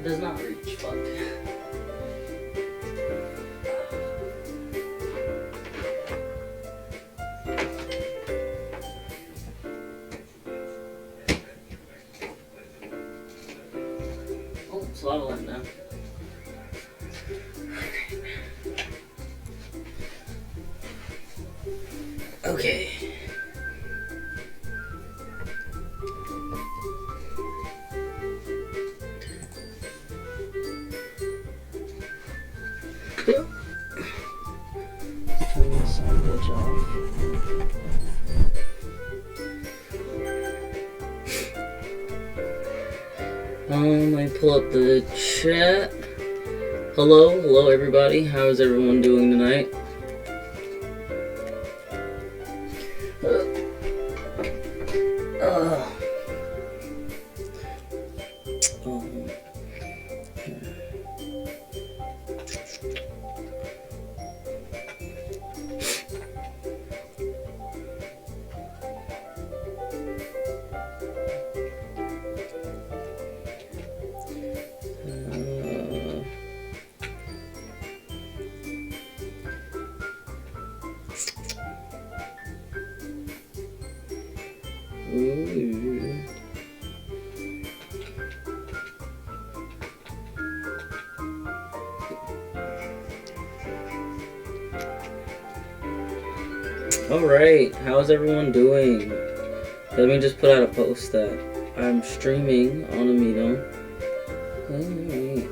does not reach, fuck. Oh, it's leveling now. Okay. Turn this sandwich off. Let me pull up the chat. Hello everybody. How is everyone doing tonight? Alright, how's everyone doing? Let me just put out a post that I'm streaming on Amino. Alright.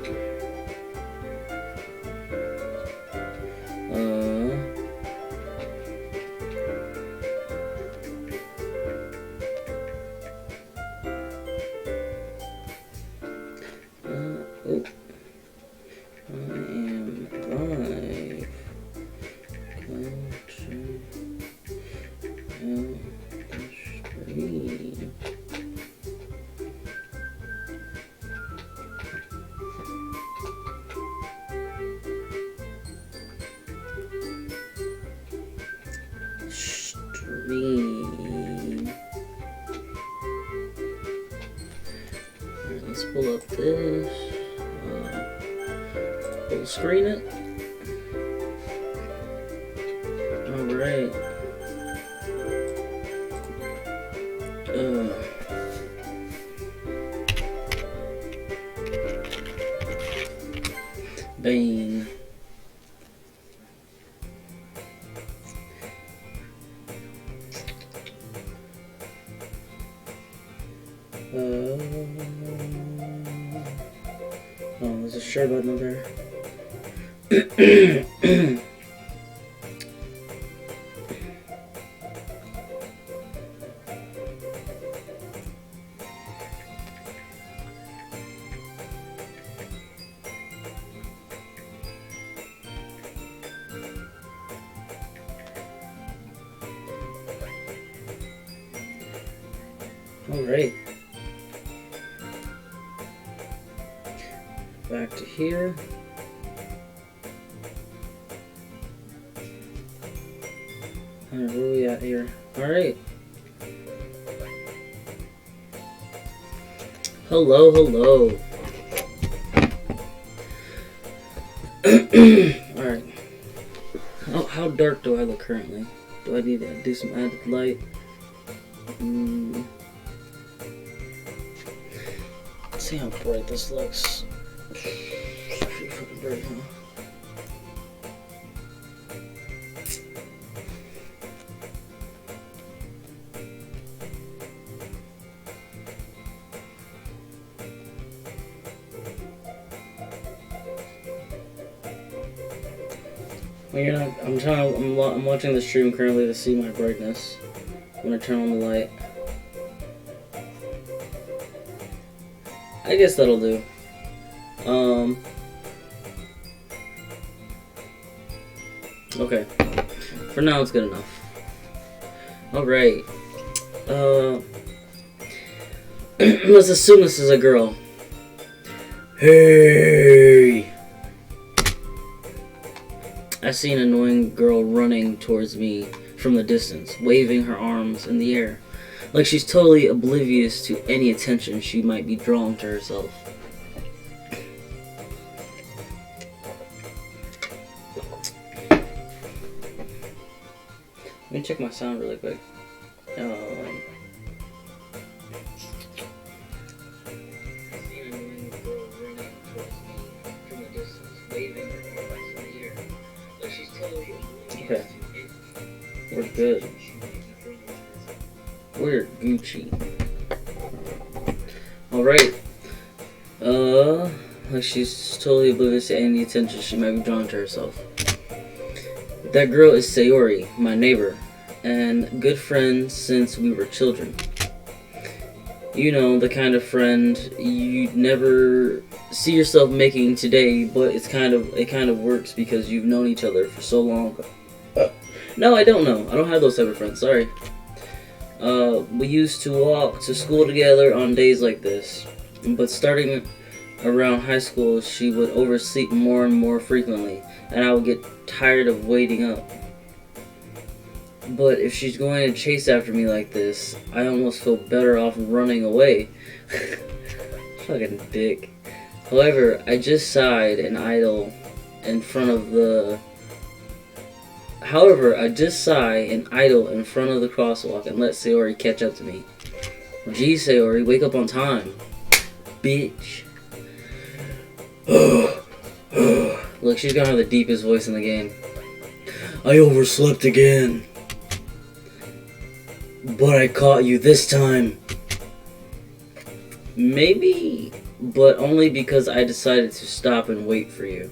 Let's pull up this. Full screen it. Alright. Bane. Oh, there's a share button over there. All right. Back to here. Alright, where are we at here? Alright. Hello. Alright. How dark do I look currently? Do I need to do some added light? Let's see how bright this looks. Pretty fucking bright, huh? Well, you're not. I'm watching the stream currently to see my brightness. I'm gonna turn on the light. I guess that'll do. Okay. For now, it's good enough. Alright. Let's assume this is a girl. Hey! I see an annoying girl running towards me from the distance, waving her arms in the air, like she's totally oblivious to any attention she might be drawing to herself. me check my sound really quick. Okay. We're good. We're Gucci. Alright. Like she's totally oblivious to any attention she might be drawing to herself. That girl is Sayori, my neighbor, and good friend since we were children. You know, the kind of friend you'd never see yourself making today, but it kind of works because you've known each other for so long. No, I don't know. I don't have those type of friends. Sorry. We used to walk to school together on days like this, but starting around high school, she would oversleep more and more frequently, and I would get tired of waiting up. But if she's going to chase after me like this, I almost feel better off running away. Fucking dick. However, I just sighed and idle in front of the crosswalk and let Sayori catch up to me. Gee, Sayori, wake up on time. Bitch. Look, she's gonna have the deepest voice in the game. I overslept again. But I caught you this time. Maybe, but only because I decided to stop and wait for you.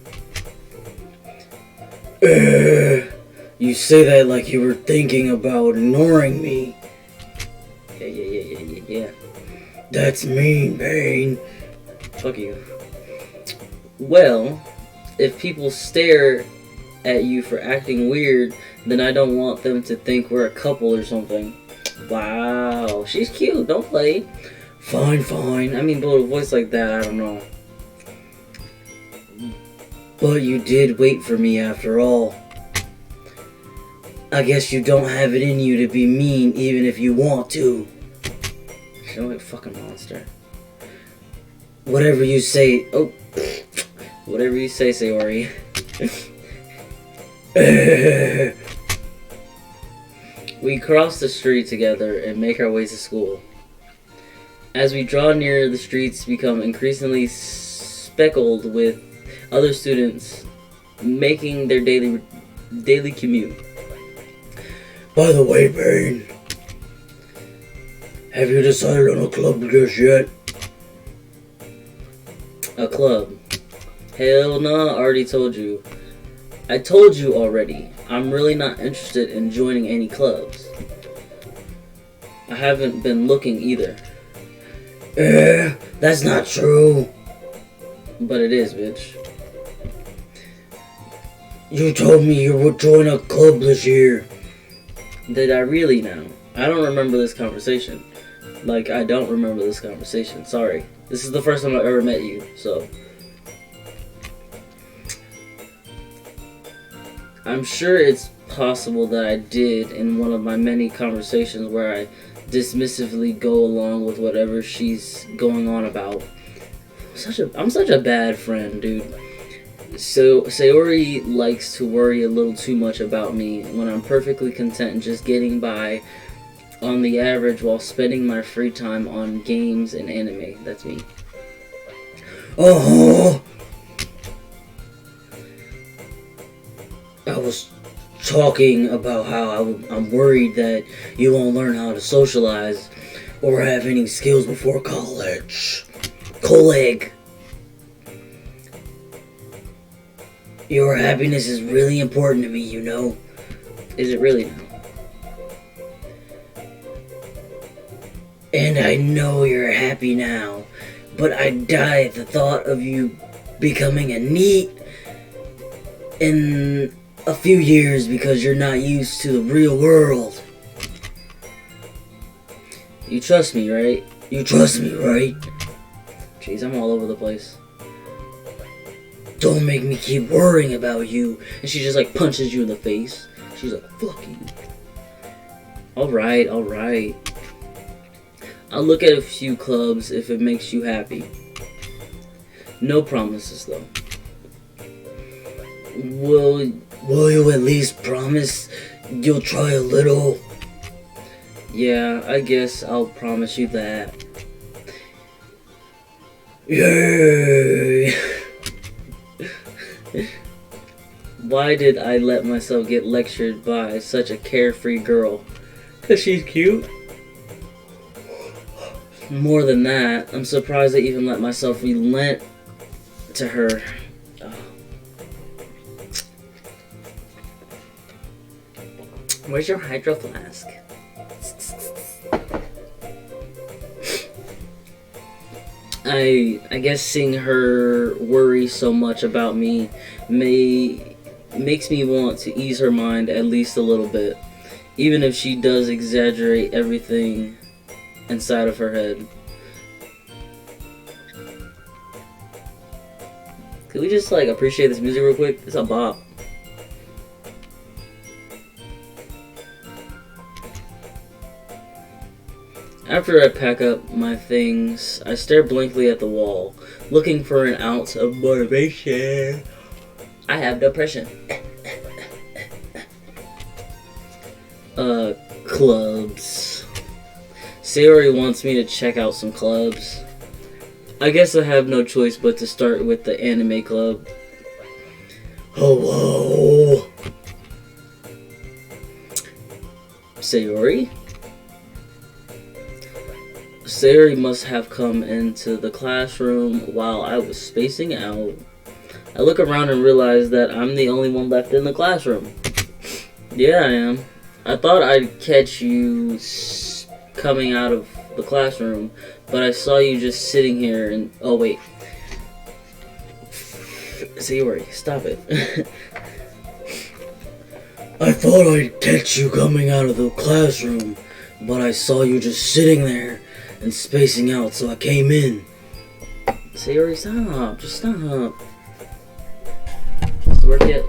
You say that like you were thinking about ignoring me. Yeah. That's mean, Bane. Fuck you. Well, if people stare at you for acting weird, then I don't want them to think we're a couple or something. Wow, she's cute, don't play. Fine. I mean, but with a voice like that, I don't know. But you did wait for me after all. I guess you don't have it in you to be mean even if you want to. She's like a fucking monster. Whatever you say. Oh. Whatever you say, Sayori. We cross the street together and make our way to school. As we draw near, the streets become increasingly speckled with other students making their daily commute. By the way, Bane, have you decided on a club just yet? A club? Hell no, I already told you. I told you already. I'm really not interested in joining any clubs. I haven't been looking either. That's not true. But it is, bitch. You told me you would join a club this year. Did I really now? I don't remember this conversation. Like, I don't remember this conversation. Sorry. This is the first time I've ever met you, so. I'm sure it's possible that I did in one of my many conversations where I dismissively go along with whatever she's going on about. I'm such a bad friend, dude. So Sayori likes to worry a little too much about me when I'm perfectly content just getting by on the average while spending my free time on games and anime. That's me. Oh, I was talking about how I'm worried that you won't learn how to socialize or have any skills before college. Colleague. Your happiness is really important to me, you know. Is it really now? And I know you're happy now, but I die at the thought of you becoming a NEET in a few years because you're not used to the real world. You trust me, right? You trust me, right? Jeez, I'm all over the place. Don't make me keep worrying about you. And she just like punches you in the face. She's like, fuck you. Alright. I'll look at a few clubs if it makes you happy. No promises though. Will you at least promise You'll try a little? Yeah, I guess I'll promise you that. Yay! Why did I let myself get lectured by such a carefree girl? 'Cause she's cute? More than that, I'm surprised I even let myself relent to her. Where's your hydro flask? I guess seeing her worry so much about me makes me want to ease her mind at least a little bit, even if she does exaggerate everything inside of her head. Could we just like appreciate this music real quick? It's a bop. After I pack up my things, I stare blankly at the wall, looking for an ounce of motivation. I have depression. Clubs. Sayori wants me to check out some clubs. I guess I have no choice but to start with the anime club. Hello? Sayori? Sayori must have come into the classroom while I was spacing out. I look around and realize that I'm the only one left in the classroom. Yeah, I am. I thought I'd catch you coming out of the classroom, but I saw you just sitting here and... Oh, wait. Sayori, stop it. I thought I'd catch you coming out of the classroom, but I saw you just sitting there and spacing out, so I came in. Sayori, stop. Just stop. Does it work yet?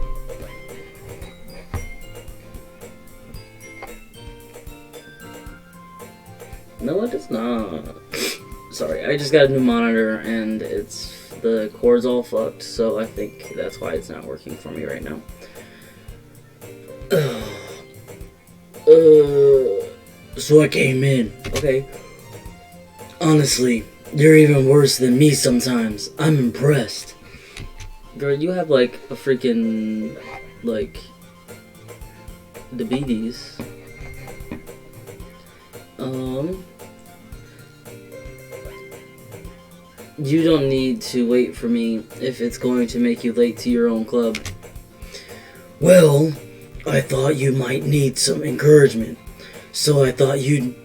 No, it does not. Sorry, I just got a new monitor and the cord's all fucked, so I think that's why it's not working for me right now. So I came in, okay? Honestly, you're even worse than me sometimes. I'm impressed. Girl, you have like a freaking, like, diabetes. You don't need to wait for me if it's going to make you late to your own club. Well, I thought you might need some encouragement, so I thought you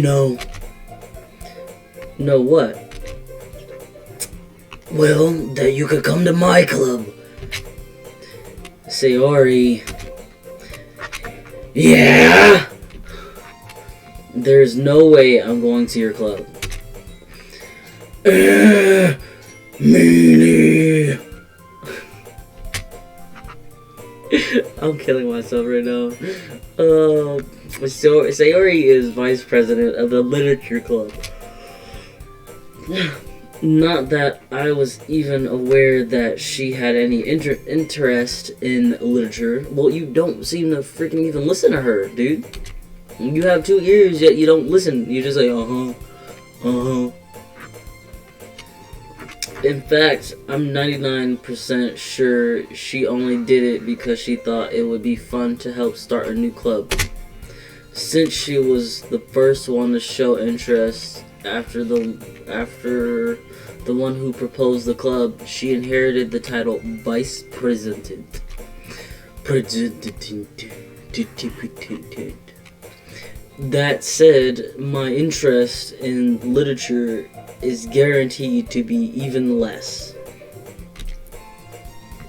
know... Know what? Well, that you could come to my club. Sayori. Yeah? There's no way I'm going to your club. Meanie. I'm killing myself right now. So Sayori is vice president of the literature club. Not that I was even aware that she had any interest in literature. Well, you don't seem to freaking even listen to her, dude. You have 2 ears, yet you don't listen. You just say, uh-huh, uh-huh. In fact, I'm 99% sure she only did it because she thought it would be fun to help start a new club. Since she was the first one to show interest after the one who proposed the club, she inherited the title Vice President. That said, my interest in literature is guaranteed to be even less.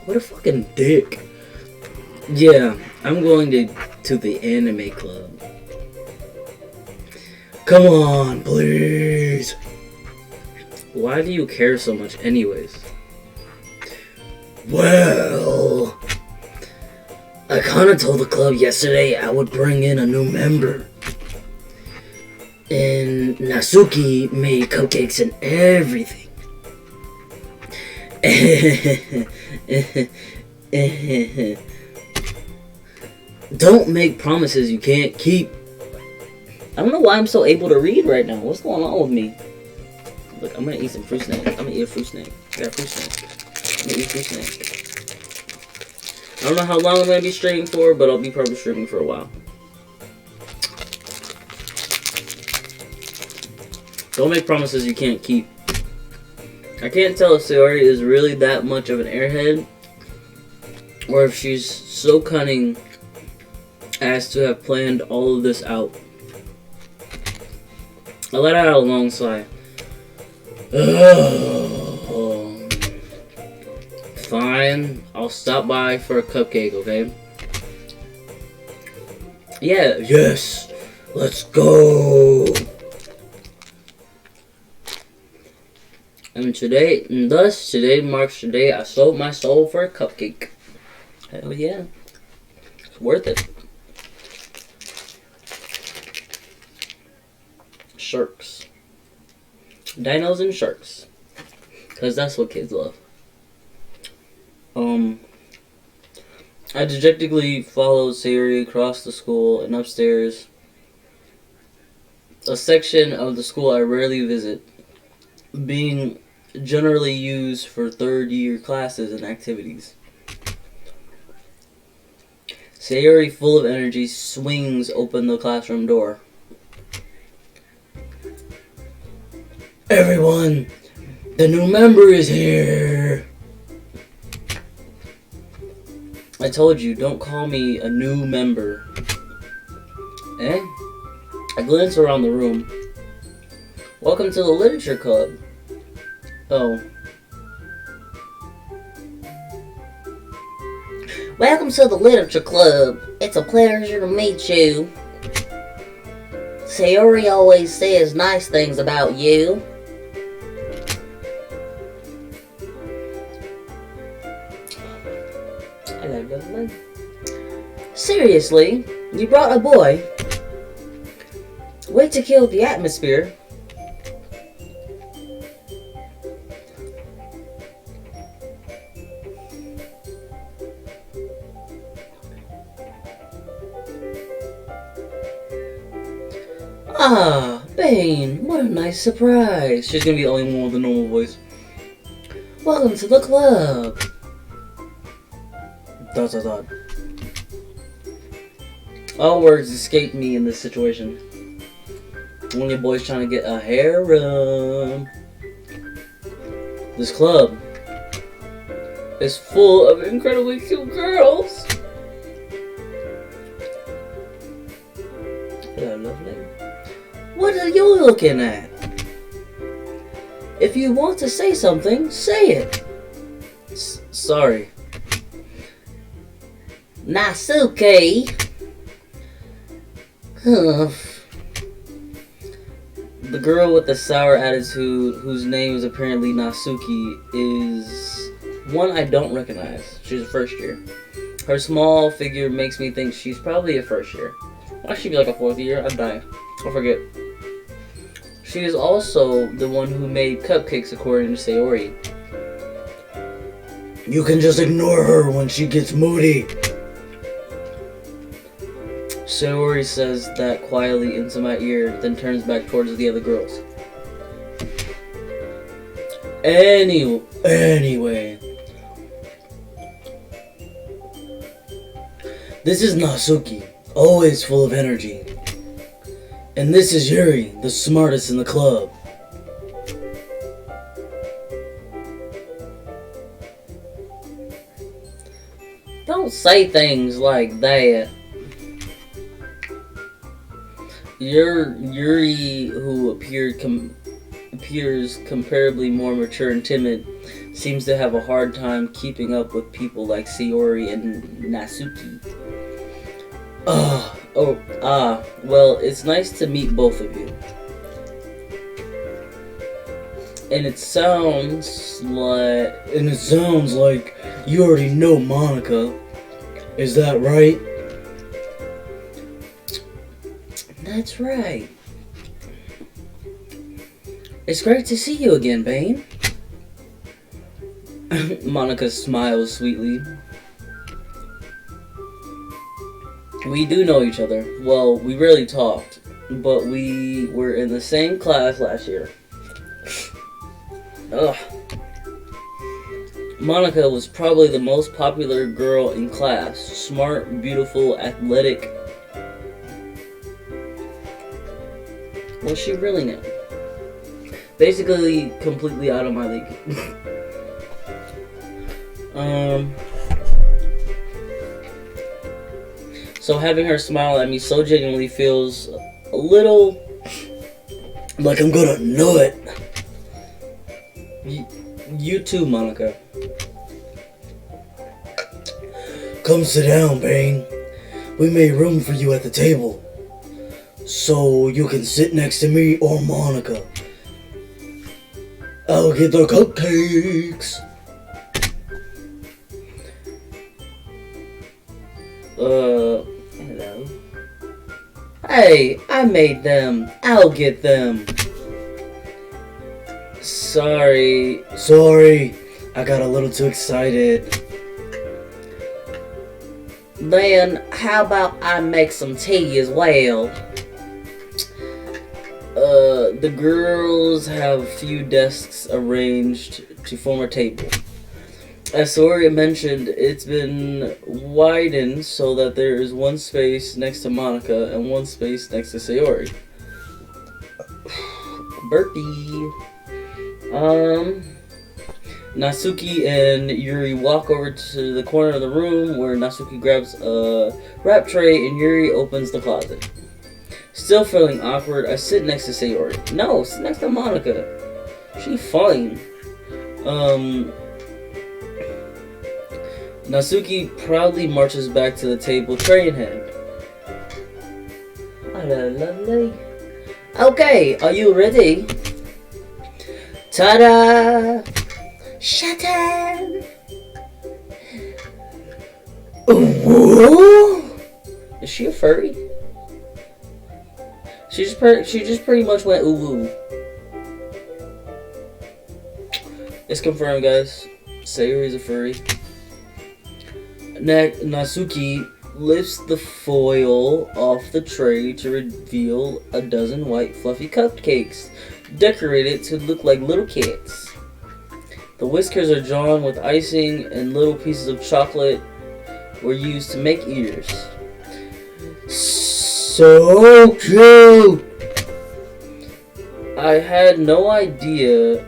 What a fucking dick. Yeah, I'm going to the anime club. Come on, please. Why do you care so much anyways? Well, I kinda told the club yesterday I would bring in a new member. And Natsuki made cupcakes and everything. Don't make promises you can't keep. I don't know why I'm so able to read right now. What's going on with me? Look, I'm gonna eat some fruit snacks. I'm gonna eat a fruit snack. I got a fruit snack. I'm gonna eat a fruit snack. I don't know how long I'm gonna be streaming for, but I'll be probably streaming for a while. Don't make promises you can't keep. I can't tell if Sayori is really that much of an airhead, or if she's so cunning as to have planned all of this out. I let out a long sigh. Fine, I'll stop by for a cupcake, okay? Yeah, yes, let's go. And today marks the day I sold my soul for a cupcake. Hell yeah, it's worth it. Sharks. Dinos and sharks. Because that's what kids love. I dejectedly followed Sayori across the school and upstairs. A section of the school I rarely visit, being generally used for third-year classes and activities. Sayori, full of energy, swings open the classroom door. Everyone, the new member is here. I told you, don't call me a new member. Eh? I glance around the room. Welcome to the literature club. Oh. Welcome to the literature club. It's a pleasure to meet you. Sayori always says nice things about you. Hello. Seriously? You brought a boy? Way to kill the atmosphere. Ah, Bane, what a nice surprise. She's gonna be the only one with a normal voice. Welcome to the club. ... All words escape me in this situation. One of your boys trying to get a harem. This club is full of incredibly cute girls. Hello, lovely. What are you looking at? If you want to say something, say it. Sorry. Nasuke. The girl with the sour attitude, whose name is apparently Nasuki, is one I don't recognize. She's a first year. Her small figure makes me think she's probably a first year. Why should she be like a fourth year? I'm dying. I forget. She is also the one who made cupcakes, according to Sayori. You can just ignore her when she gets moody. Sayori says that quietly into my ear, then turns back towards the other girls. Anyway. This is Nasuki, always full of energy. And this is Yuri, the smartest in the club. Don't say things like that. Yuri, who appears comparably more mature and timid, seems to have a hard time keeping up with people like Sayori and Nasuki. Well, it's nice to meet both of you. And it sounds like you already know Monica. Is that right? That's right. It's great to see you again, Bane. Monica smiles sweetly. We do know each other. Well, we rarely talked, but we were in the same class last year. Ugh. Monica was probably the most popular girl in class. Smart, beautiful, athletic. Was she really now? Basically, completely out of my league. So having her smile at me so genuinely feels a little like I'm gonna nut. You too, Monica. Come sit down, Bane. We made room for you at the table, so you can sit next to me or Monica. I'll get the cupcakes. Hello. Hey, I made them. I'll get them. Sorry, I got a little too excited. Then, how about I make some tea as well? The girls have a few desks arranged to form a table. As Sayori mentioned, it's been widened so that there is one space next to Monica and one space next to Sayori. Burpee. Natsuki and Yuri walk over to the corner of the room where Natsuki grabs a wrap tray and Yuri opens the closet. Still feeling awkward, I sit next to Sayori. No, sit next to Monica. She's fine. Natsuki proudly marches back to the table, tray in hand. Hello, lovely. Okay, are you ready? Ta-da! Shut up! Ooh. Is she a furry? She just pretty much went ooh. It's confirmed, guys. Sayori's a furry. Natsuki lifts the foil off the tray to reveal a dozen white fluffy cupcakes, decorated to look like little cats. The whiskers are drawn with icing and little pieces of chocolate were used to make ears. So cute! I had no idea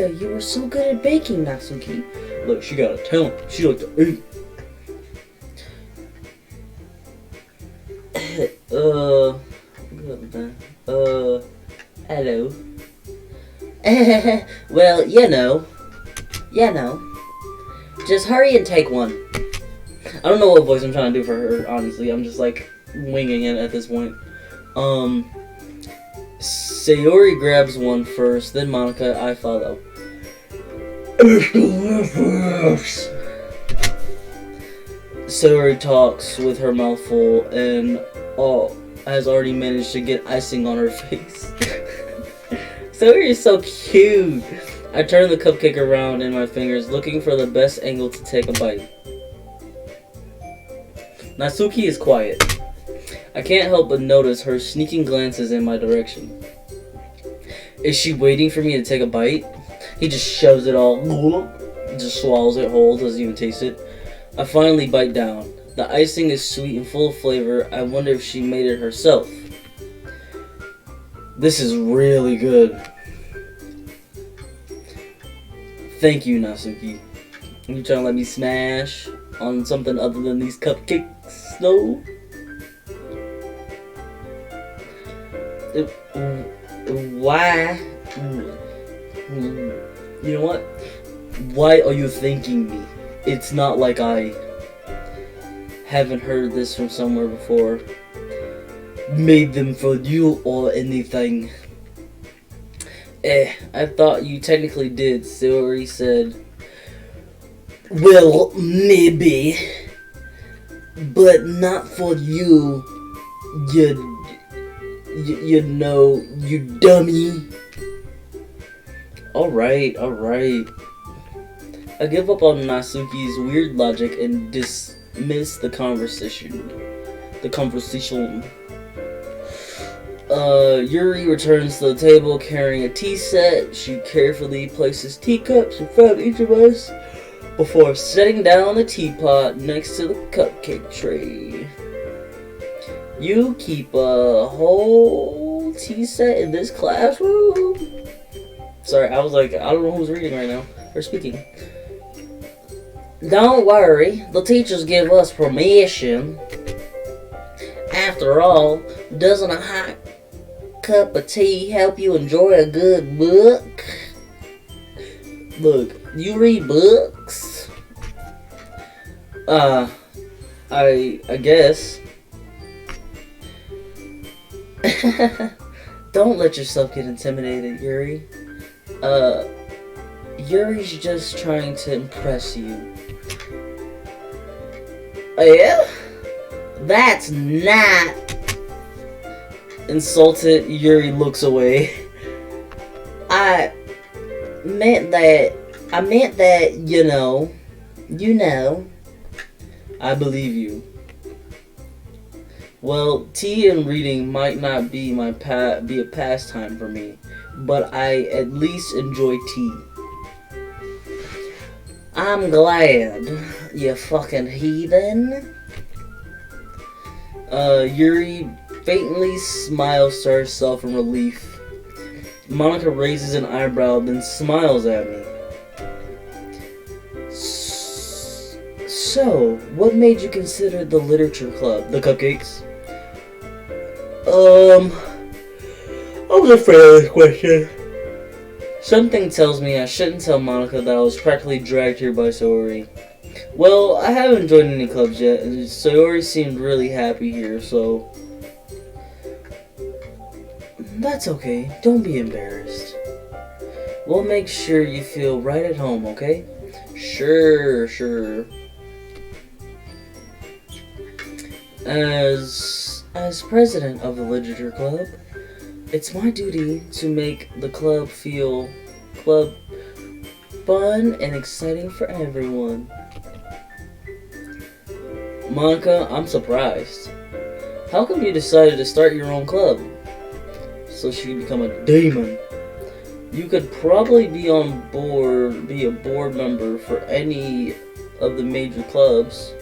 you were so good at baking, Natsuki. Look, she got a talent. She likes to eat. Hello. Well, you know. Just hurry and take one. I don't know what voice I'm trying to do for her, honestly. I'm just like winging it at this point. Sayori grabs one first, then Monica, I follow. Sayori talks with her mouth full and has already managed to get icing on her face. Sayori is so cute. I turn the cupcake around in my fingers, looking for the best angle to take a bite. Natsuki is quiet. I can't help but notice her sneaking glances in my direction. Is she waiting for me to take a bite? He just shoves it all, just swallows it whole, doesn't even taste it. I finally bite down. The icing is sweet and full of flavor. I wonder if she made it herself. This is really good. Thank you, Natsuki. You trying to let me smash on something other than these cupcakes, though? Why? You know what? Why are you thanking me? It's not like I haven't heard this from somewhere before. Made them for you or anything. I thought you technically did, Sayori said. Well, maybe. But not for you, you know, you dummy. Alright. I give up on Natsuki's weird logic and miss the conversation. Yuri returns to the table carrying a tea set. She carefully places teacups in front of each of us before setting down the teapot next to the cupcake tray. You keep a whole tea set in this classroom? Sorry, I was like, I don't know who's reading right now, or speaking. Don't worry, the teachers give us permission. After all, doesn't a hot cup of tea help you enjoy a good book? Look, you read books? I guess. Don't let yourself get intimidated, Yuri. Yuri's just trying to impress you. Oh yeah? That's not... Insulted, Yuri looks away. I meant that, you know. I believe you. Well, tea and reading might not be be a pastime for me, but I at least enjoy tea. I'm glad, you fucking heathen. Yuri faintly smiles to herself in relief. Monica raises an eyebrow, then smiles at me. So, what made you consider the literature club? The cupcakes? I was afraid of this question. Something tells me I shouldn't tell Monica that I was practically dragged here by Sayori. Well, I haven't joined any clubs yet, and Sayori seemed really happy here, so... That's okay. Don't be embarrassed. We'll make sure you feel right at home, okay? Sure. As president of the literature club, it's my duty to make the club feel fun and exciting for everyone. Monica, I'm surprised. How come you decided to start your own club? So she could become a demon. You could probably be a board member for any of the major clubs.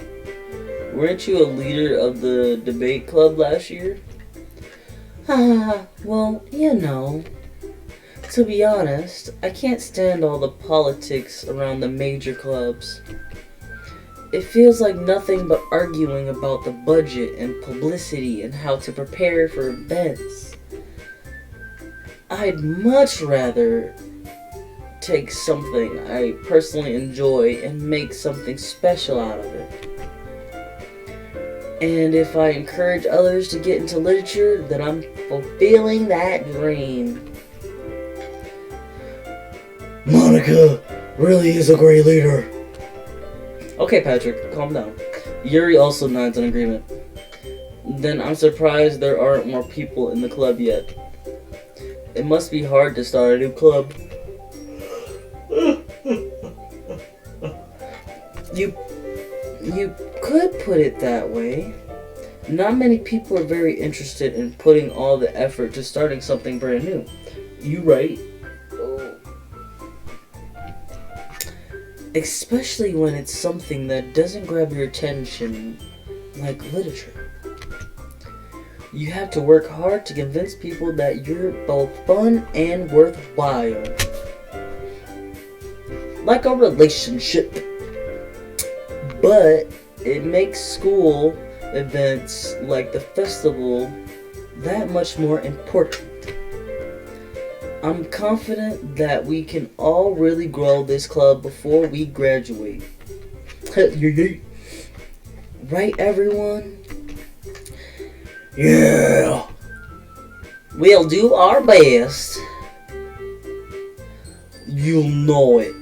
Weren't you a leader of the debate club last year? Well, you know. To be honest, I can't stand all the politics around the major clubs. It feels like nothing but arguing about the budget and publicity and how to prepare for events. I'd much rather take something I personally enjoy and make something special out of it. And if I encourage others to get into literature, then I'm fulfilling that dream. Monica really is a great leader. Okay, Patrick, calm down. Yuri also nods in agreement. Then I'm surprised there aren't more people in the club yet. It must be hard to start a new club. You could put it that way. Not many people are very interested in putting all the effort to starting something brand new. You right? Especially when it's something that doesn't grab your attention, like literature. You have to work hard to convince people that you're both fun and worthwhile. Like a relationship. But it makes school events like the festival that much more important. I'm confident that we can all really grow this club before we graduate. Right, everyone? Yeah! We'll do our best. You'll know it.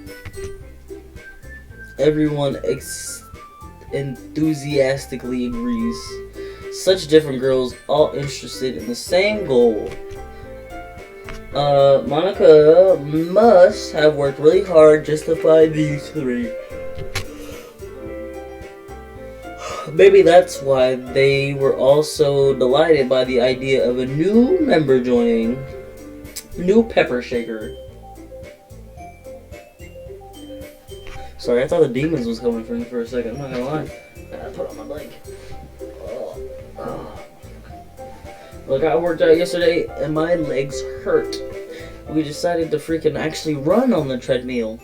Everyone enthusiastically agrees. Such different girls, all interested in the same goal. Monica must have worked really hard just to find these three. Maybe that's why they were also delighted by the idea of a new member joining. New pepper shaker. Sorry, I thought the demons was coming for me for a second. I'm not gonna lie. I put on my blanket. Look, I worked out yesterday and my legs hurt. We decided to freaking actually run on the treadmill.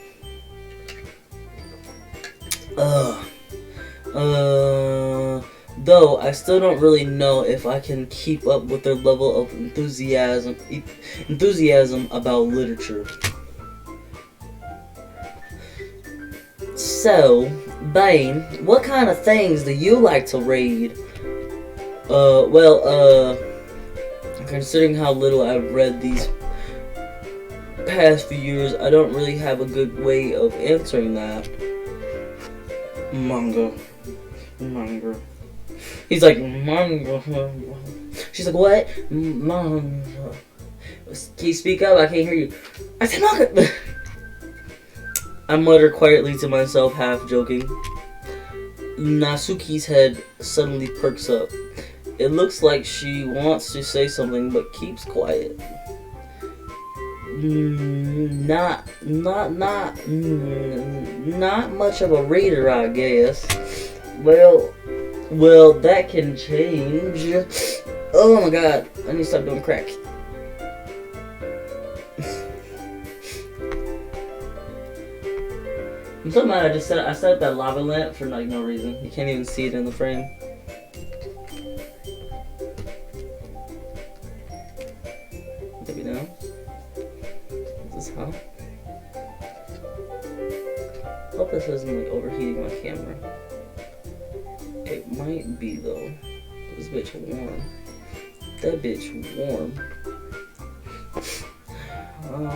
Though I still don't really know if I can keep up with their level of enthusiasm about literature. So, Bane, what kind of things do you like to read? Considering how little I've read these past few years, I don't really have a good way of answering that. Manga. He's like, manga. She's like, what? Manga. Can you speak up? I can't hear you. I said manga. I mutter quietly to myself, half joking. Natsuki's head suddenly perks up. It looks like she wants to say something but keeps quiet. Not much of a reader, I guess. Well, that can change. Oh my god, I need to stop doing crack. I'm so mad I set up that lava lamp for like no reason. You can't even see it in the frame. Maybe now? Is this how? I hope this isn't like overheating my camera. It might be though. This bitch warm. That bitch warm.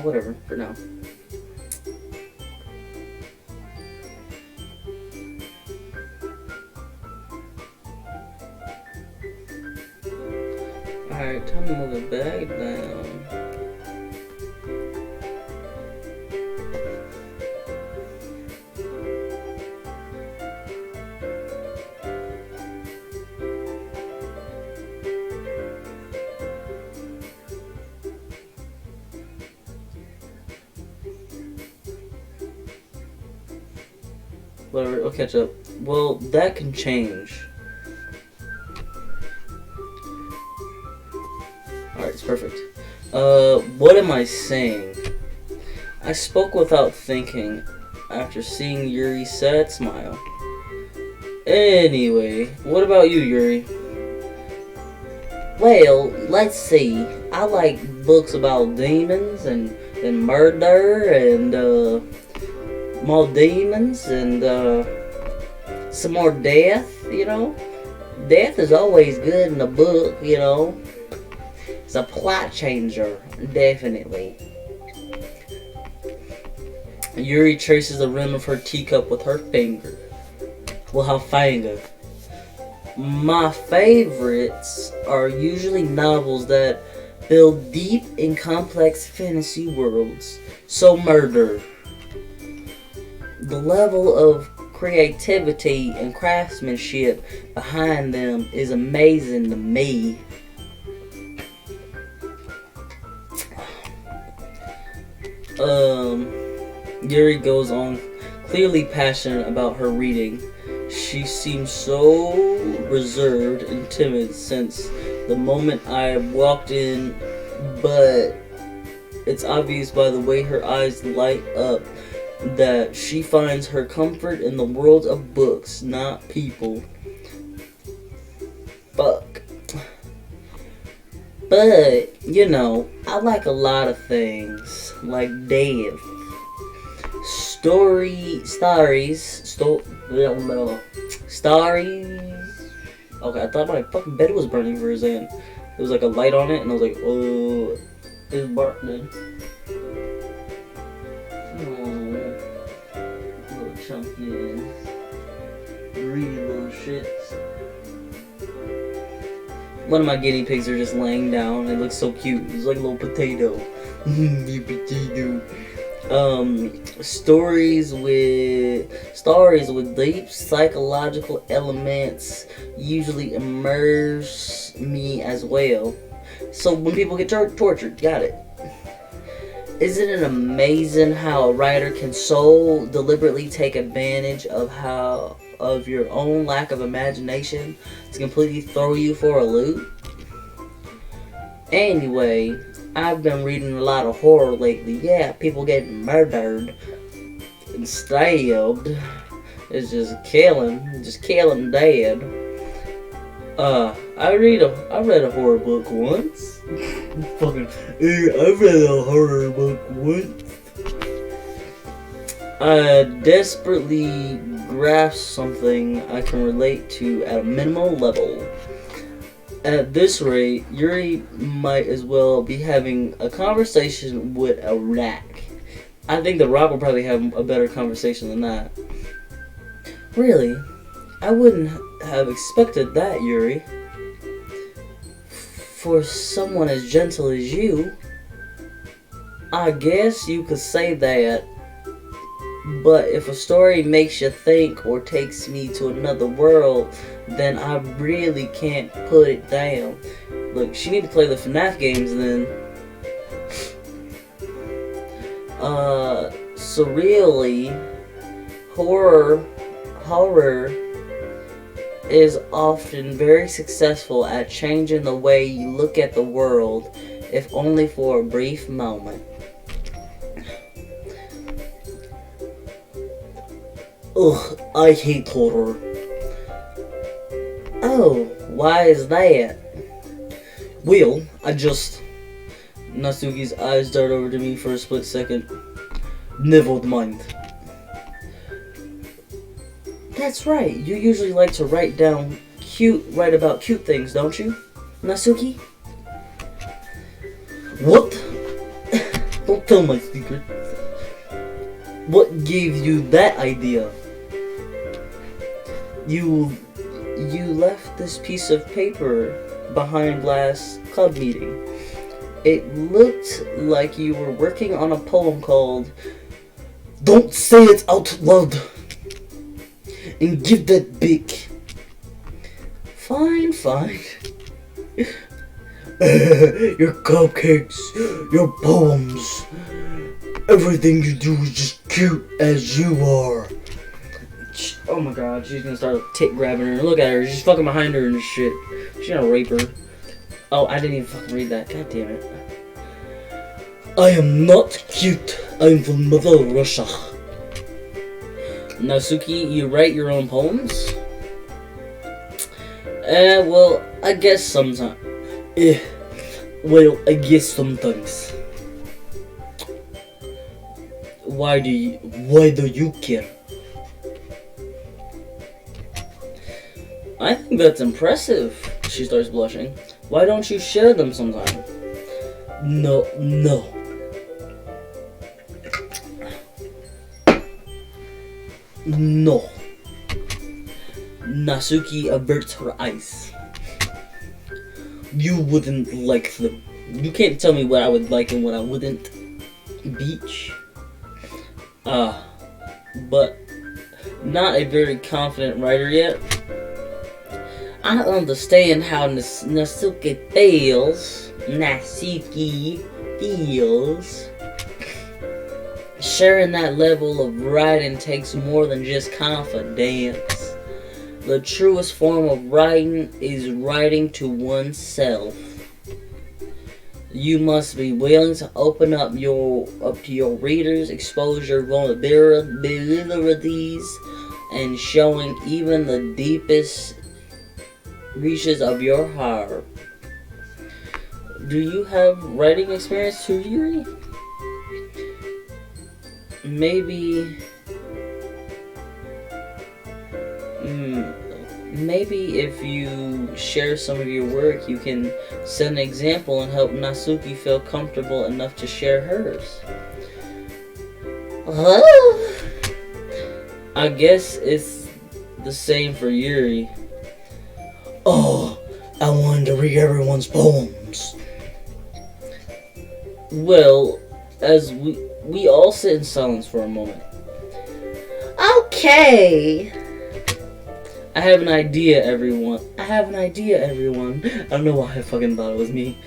Whatever, for now. Alright, time to move it back down. Whatever, it'll catch up. Well, that can change. Alright, it's perfect. What am I saying? I spoke without thinking after seeing Yuri's sad smile. Anyway, what about you, Yuri? Well, let's see. I like books about demons and murder and more demons and some more death, you know? Death is always good in a book, you know? It's a plot changer, definitely. Yuri traces the rim of her teacup with her finger. Well, her finger. My favorites are usually novels that build deep and complex fantasy worlds. So murder. The level of creativity and craftsmanship behind them is amazing to me. Yuri goes on, clearly passionate about her reading. She seems so reserved and timid since the moment I walked in, but it's obvious by the way her eyes light up that she finds her comfort in the world of books, not people. Fuck. But, you know, I like a lot of things, like death. Stories. Okay, I thought my fucking bed was burning for a second. There was like a light on it, and I was like, oh, it's burning. Oh, little chunky, greedy little shits. One of my guinea pigs are just laying down. It looks so cute. It's like a little potato. Potato. Stories with deep psychological elements usually immerse me as well. So when people get tortured, got it. Isn't it amazing how a writer can so deliberately take advantage of your own lack of imagination to completely throw you for a loop? Anyway, I've been reading a lot of horror lately. Yeah, people getting murdered and stabbed. It's just killing dead. I read a horror book once. I read a horror book once. I desperately grasp something I can relate to at a minimal level. At this rate, Yuri might as well be having a conversation with a rat. I think the Rock will probably have a better conversation than that. Really? I wouldn't have expected that, Yuri. For someone as gentle as you, I guess you could say that. But if a story makes you think or takes me to another world, then I really can't put it down. Look, she need to play the FNAF games then. So really, horror is often very successful at changing the way you look at the world, if only for a brief moment. Ugh, I hate horror. Oh, why is that? Well, Natsuki's eyes dart over to me for a split second. Never mind. That's right, you usually like to write about cute things, don't you, Natsuki? What? Don't tell my secret. What gave you that idea? You left this piece of paper behind last club meeting. It looked like you were working on a poem called Don't Say It Out Loud and Give That Big. Fine. Your cupcakes, your poems, everything you do is just cute as you are. Oh my god, she's gonna start tit grabbing her. Look at her, she's fucking behind her and shit. She's gonna rape her. Oh, I didn't even fucking read that. God damn it. I am not cute. I am from Mother Russia. Natsuki, you write your own poems? Well, I guess sometimes. I guess sometimes. Why do you care? I think that's impressive. She starts blushing. Why don't you share them sometime? No. Natsuki averts her eyes. You wouldn't like them. You can't tell me what I would like and what I wouldn't. Beach. But not a very confident writer yet. I understand how Natsuki feels. Sharing that level of writing takes more than just confidence. The truest form of writing is writing to oneself. You must be willing to open up to your readers, expose your vulnerabilities, and showing even the deepest reaches of your heart. Do you have writing experience too, Yuri? Maybe if you share some of your work, you can set an example and help Natsuki feel comfortable enough to share hers. I guess it's the same for Yuri. Oh, I wanted to read everyone's poems. Well, as We all sit in silence for a moment. Okay. I have an idea, everyone. I don't know why I fucking thought it was me.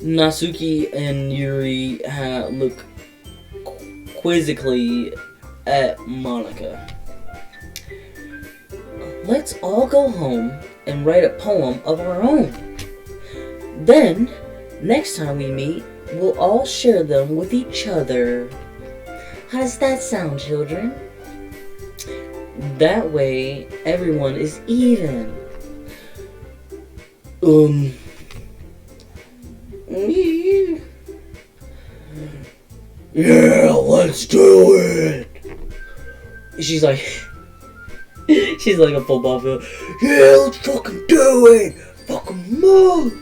Natsuki and Yuri look quizzically at Monika. Let's all go home and write a poem of our own. Then, next time we meet, we'll all share them with each other. How does that sound, children? That way, everyone is even. Yeah, let's do it. She's like a football field. Yeah, let's fucking do it. Fucking move.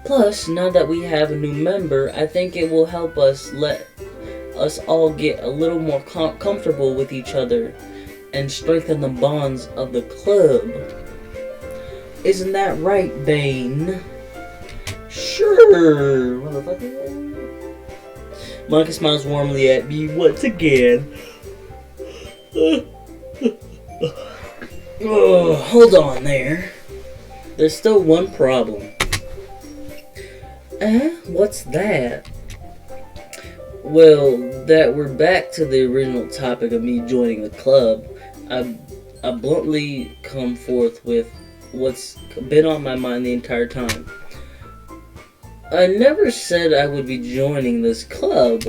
Plus, now that we have a new member, I think it will help us let us all get a little more comfortable with each other and strengthen the bonds of the club. Isn't that right, Bane? Sure, motherfucker. Monica smiles warmly at me once again. Oh, hold on there. There's still one problem. What's that? Well, that we're back to the original topic of me joining the club. I bluntly come forth with what's been on my mind the entire time. I never said I would be joining this club.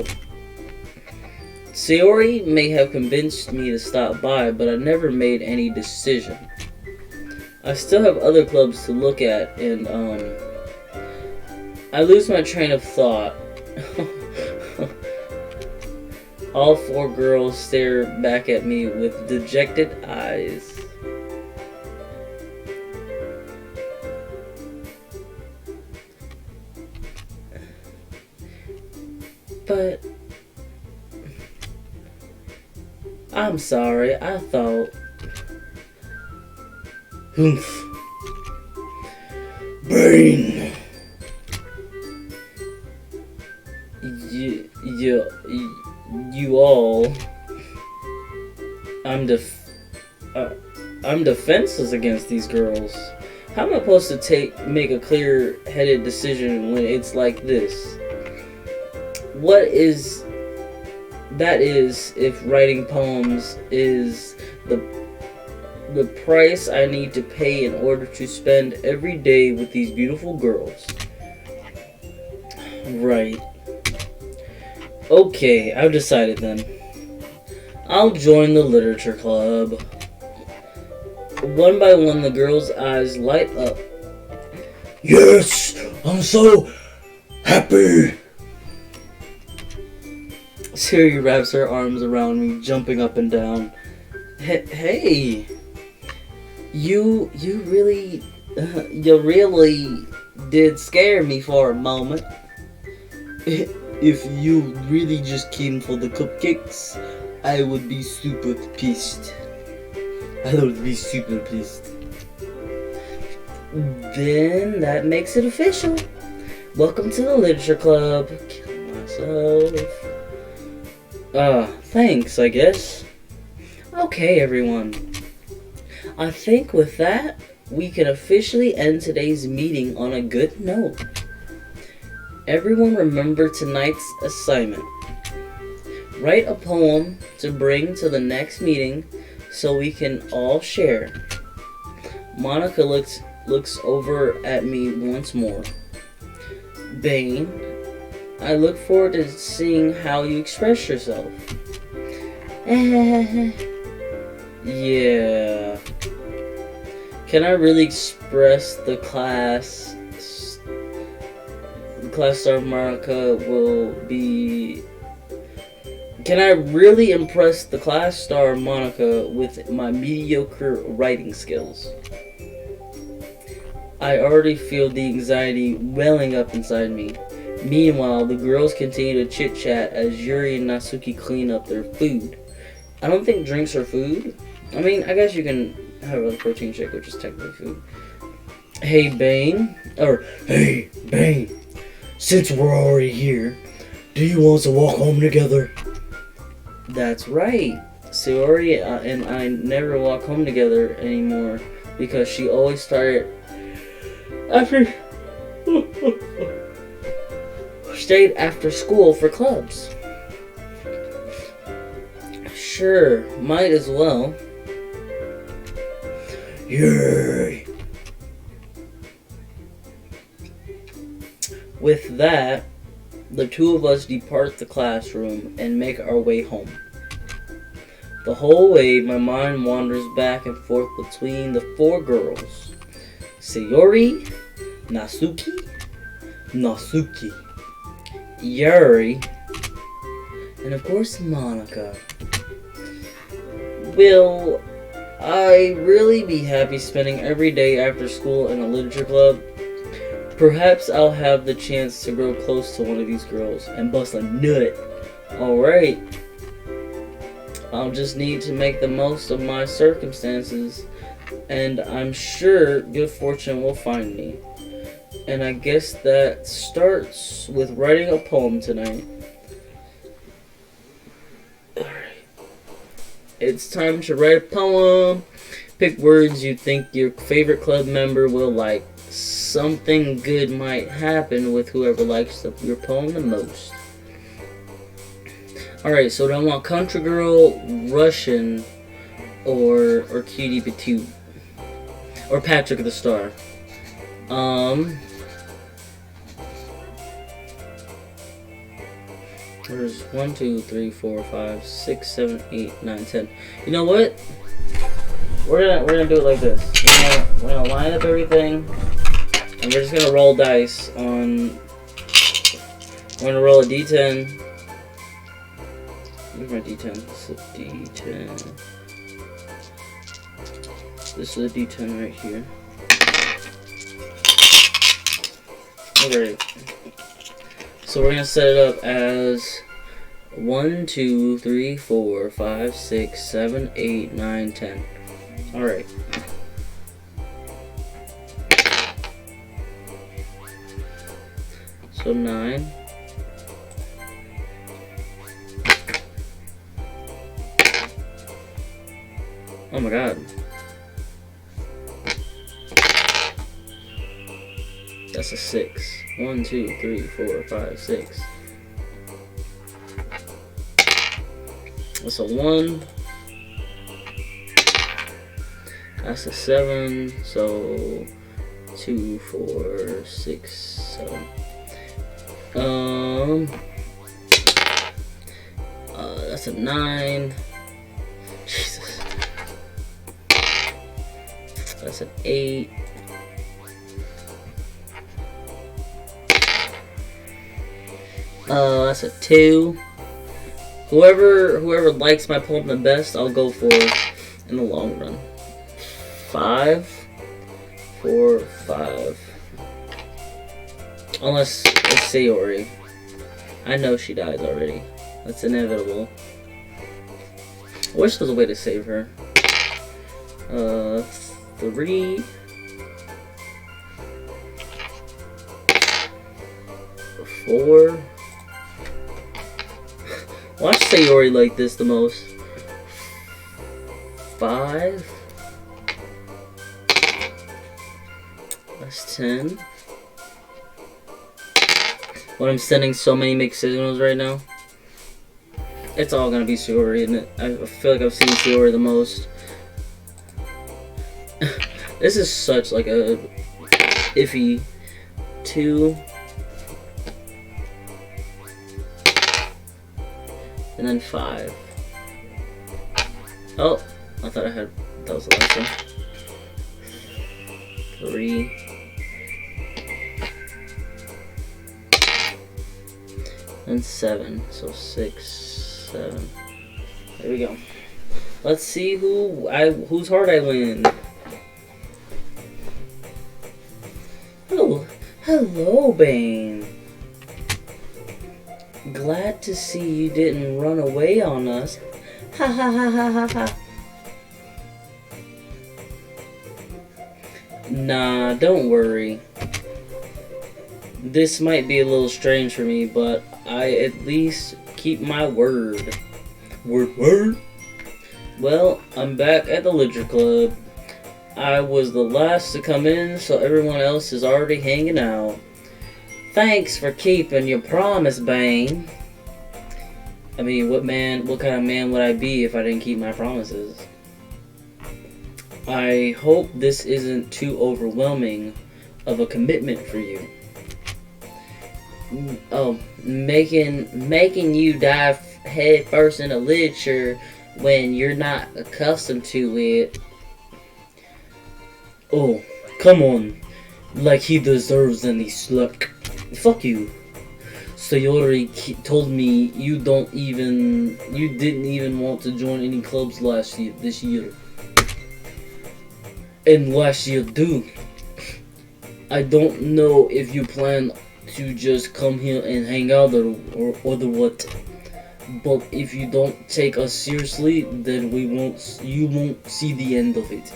Sayori may have convinced me to stop by, but I never made any decision. I still have other clubs to look at, and I lose my train of thought. All four girls stare back at me with dejected eyes. But I'm sorry, I thought. Humph. Bane. You all. I'm defenseless against these girls. How am I supposed to make a clear-headed decision when it's like this? That is if writing poems is the price I need to pay in order to spend every day with these beautiful girls. Right. Okay, I've decided then. I'll join the literature club. One by one, the girls' eyes light up. Yes! I'm so happy! Siri wraps her arms around me, jumping up and down. Hey! You really did scare me for a moment. If you really just came for the cupcakes, I would be super pissed. Then that makes it official. Welcome to the literature club. Killing myself. Thanks, I guess. Okay, everyone. I think with that, we can officially end today's meeting on a good note. Everyone remember tonight's assignment. Write a poem to bring to the next meeting so we can all share. Monika looks over at me once more. Bane, I look forward to seeing how you express yourself. Yeah. Can I really express the class star Monika will be... Can I really impress the class star Monika with my mediocre writing skills? I already feel the anxiety welling up inside me. Meanwhile, the girls continue to chit-chat as Yuri and Natsuki clean up their food. I don't think drinks are food. I mean, I guess you can have a protein shake, which is technically food. Hey Bane, or hey Bane, since we're already here, do you want to walk home together? That's right. Sayori and I never walk home together anymore because she always started after stayed after school for clubs. Sure, might as well. Yay! With that, the two of us depart the classroom and make our way home. The whole way, my mind wanders back and forth between the four girls. Sayori, Natsuki, Yuri, and of course Monica. Will I really be happy spending every day after school in a literature club? Perhaps I'll have the chance to grow close to one of these girls and bust a nut. Alright. I'll just need to make the most of my circumstances, and I'm sure good fortune will find me. And I guess that starts with writing a poem tonight. Alright. It's time to write a poem. Pick words you think your favorite club member will like. Something good might happen with whoever likes your poem the most. Alright, so do I want Country Girl, Russian, or Cutie Patootie? Or Patrick the Star? There's 1, 2, 3, 4, 5, 6, 7, 8, 9, 10. You know what? We're gonna do it like this. We're gonna line up everything, and we're just gonna roll dice on. We're gonna roll a D10. Where's my D10? This is a D10. This is a D10 right here. Alright. So we're gonna set it up as 1, 2, 3, 4, 5, 6, 7, 8, 9, 10. Alright. So 9. Oh my god. That's a 6. 1, 2, 3, 4, 5, 6. That's a 1. That's a 7. So 2, 4, 6, 7. That's a 9. Jesus. That's an 8. That's a 2. Whoever likes my poem the best, I'll go for in the long run. 5, 4, 5. Unless it's Sayori. I know she dies already. That's inevitable. I wish there was a way to save her. 3. 4. Watch Sayori like this the most. 5. That's 10. When I'm sending so many mixed signals right now, it's all gonna be Sayori, isn't it? I feel like I've seen Sayori the most. This is such like a iffy 2. And then 5. Oh, I thought that was the last one. 3. And 7. So 6, 7. There we go. Let's see whose heart I win. Oh, hello, Bane. Glad to see you didn't run away on us. Ha ha ha ha ha ha. Nah, don't worry. This might be a little strange for me, but I at least keep my word. Word? Well, I'm back at the Literature Club. I was the last to come in, so everyone else is already hanging out. Thanks for keeping your promise, Bane. I mean, what kind of man would I be if I didn't keep my promises? I hope this isn't too overwhelming of a commitment for you. Oh, making you dive head first into literature when you're not accustomed to it. Oh, come on. Like he deserves any slack. Fuck you. Sayori told me you didn't even want to join any clubs this year. And last year, too. I don't know if you plan to just come here and hang out or what. But if you don't take us seriously, then you won't see the end of it.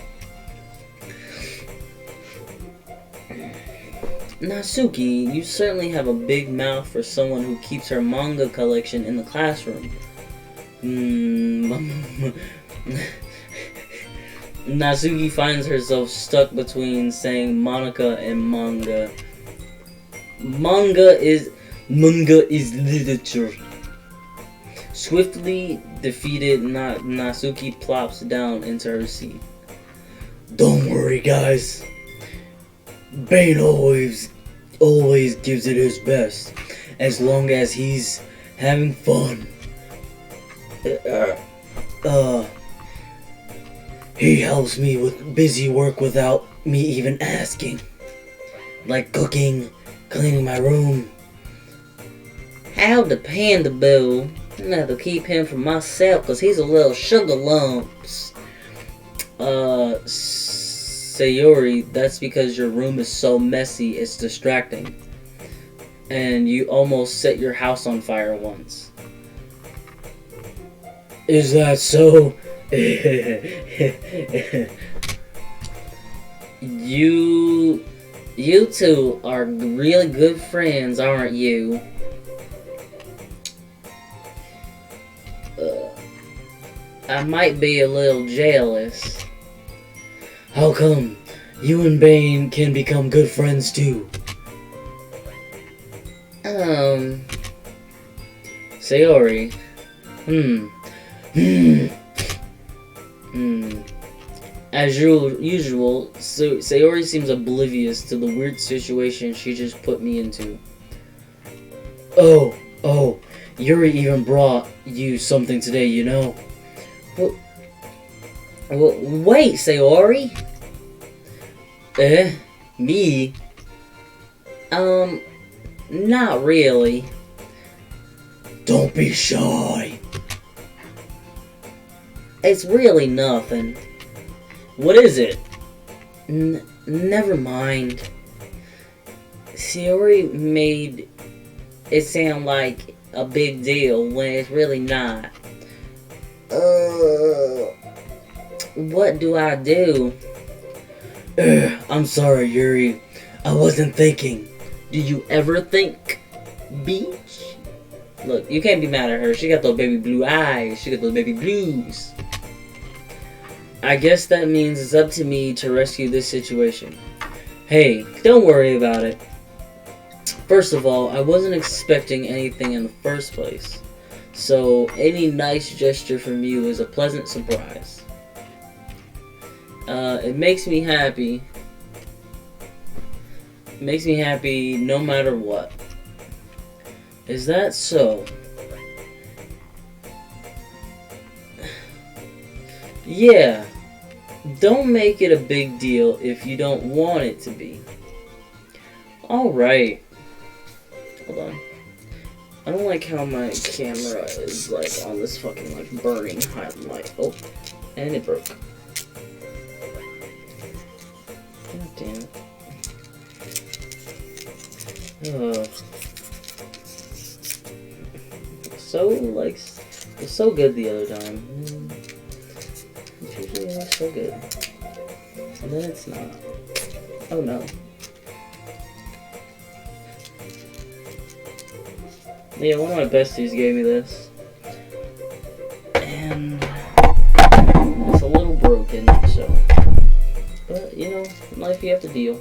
Natsuki, you certainly have a big mouth for someone who keeps her manga collection in the classroom. Natsuki finds herself stuck between saying Monica and manga. Manga is literature. Swiftly defeated, Natsuki plops down into her seat. Don't worry, guys. Bane always gives it his best, as long as he's having fun. He helps me with busy work without me even asking. Like cooking, cleaning my room. How dependable. I'm gonna have to keep him for myself, cause he's a little sugar lumps. Sayori, that's because your room is so messy, it's distracting. And you almost set your house on fire once. Is that so? You two are really good friends, aren't you? I might be a little jealous. How come? You and Bane can become good friends too. Sayori. As usual, Sayori seems oblivious to the weird situation she just put me into. Oh, Yuri even brought you something today, you know? Wait, Sayori? Me? Not really. Don't be shy. It's really nothing. What is it? Never mind. Sayori made it sound like a big deal when it's really not. What do I do? I'm sorry, Yuri. I wasn't thinking. Do you ever think, Beach? Look, you can't be mad at her. She got those baby blue eyes. She got those baby blues. I guess that means it's up to me to rescue this situation. Hey, don't worry about it. First of all, I wasn't expecting anything in the first place. So, any nice gesture from you is a pleasant surprise. It makes me happy. It makes me happy no matter what. Is that so? Yeah. Don't make it a big deal if you don't want it to be. Alright. Hold on. I don't like how my camera is like on this fucking like burning highlight. Oh, and it broke. God damn it. It was so good the other time. It's usually not so good. And then it's not. Oh no. Yeah, one of my besties gave me this. And it's a little broken, so. But, you know, life you have to deal.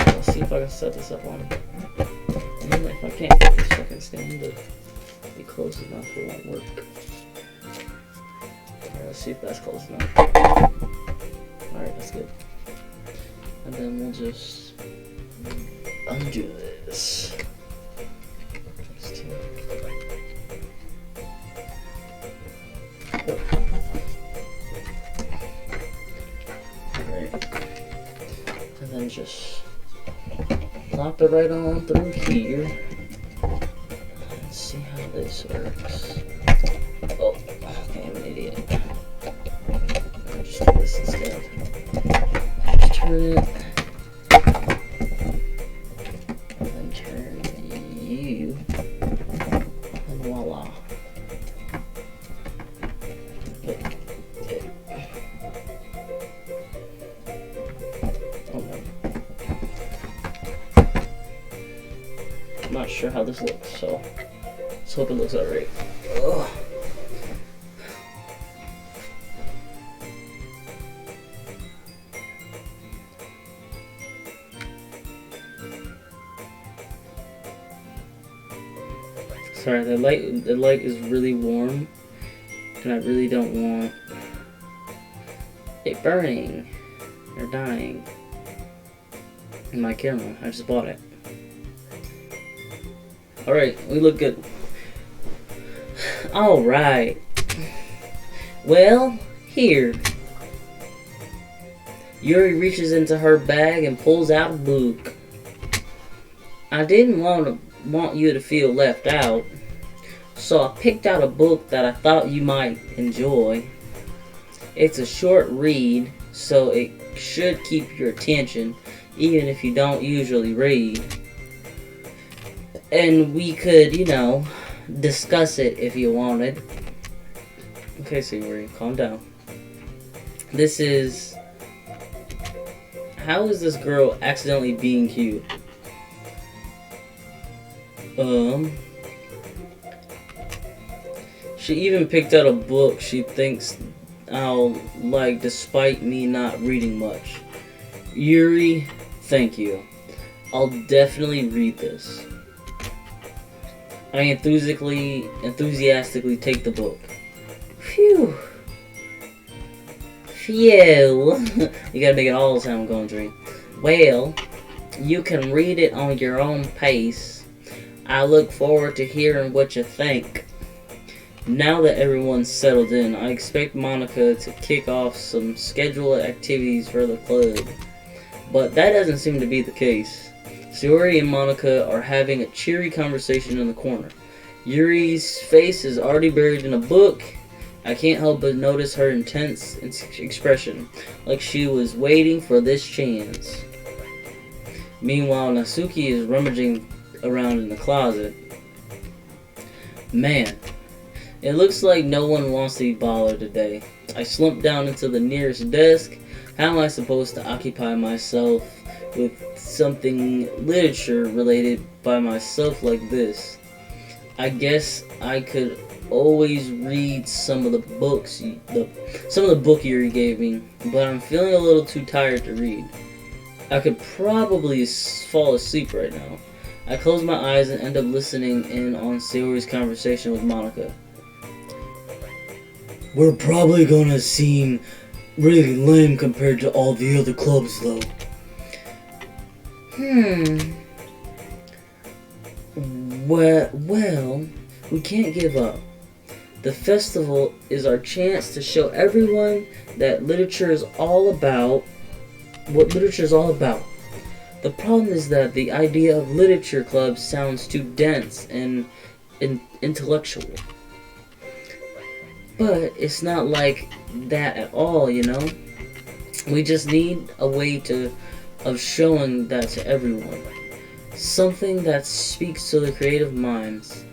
Let's see if I can set this up on. And if I can't get this fucking stand to be close enough, it won't work. Alright, let's see if that's close enough. Alright, that's good. And then we'll just undo this. Alright. And then just plop it right on through here. Let's see how this works. Oh, okay, I'm an idiot. I'll just do this instead. Just turn it. And then turn you. And voila. Okay. Oh no. I'm not sure how this looks, so let's hope it looks alright. Ugh. Sorry, the light is really warm, and I really don't want it burning or dying in my camera. I just bought it. Alright, we look good. Alright. Well, here. Yuri reaches into her bag and pulls out a book. I didn't want you to feel left out, so I picked out a book that I thought you might enjoy. It's a short read, so it should keep your attention, even if you don't usually read. And we could, you know, discuss it if you wanted. Okay, Sayori, calm down. This is... How is this girl accidentally being cute? She even picked out a book she thinks I'll like despite me not reading much. Yuri, thank you. I'll definitely read this. I enthusiastically take the book. Phew. Phew. You gotta make it all sound country. Well, you can read it on your own pace. I look forward to hearing what you think. Now that everyone's settled in, I expect Monica to kick off some scheduled activities for the club. But that doesn't seem to be the case. Sayori and Monica are having a cheery conversation in the corner. Yuri's face is already buried in a book. I can't help but notice her intense expression, like she was waiting for this chance. Meanwhile, Natsuki is rummaging around in the closet. Man, it looks like no one wants to be bothered today. I slump down into the nearest desk. How am I supposed to occupy myself with something literature related by myself like this? I guess I could always read some of the books, some of the book Yuri gave me, but I'm feeling a little too tired to read. I could probably fall asleep right now. I close my eyes and end up listening in on Sayori's conversation with Monica. We're probably gonna seem really lame compared to all the other clubs, though. Well, we can't give up. The festival is our chance to show everyone that literature is all about, what literature is all about. The problem is that the idea of literature clubs sounds too dense and intellectual. But it's not like that at all, you know? We just need a way of showing that to everyone. Something that speaks to the creative minds.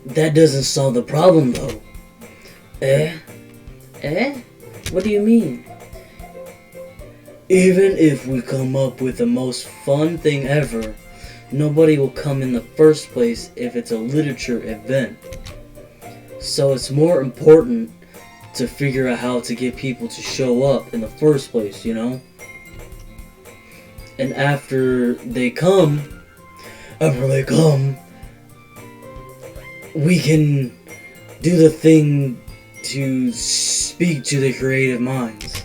That doesn't solve the problem, though. Eh? Eh? What do you mean? Even if we come up with the most fun thing ever, nobody will come in the first place if it's a literature event. So it's more important to figure out how to get people to show up in the first place, you know? And after they come, we can do the thing to speak to the creative minds.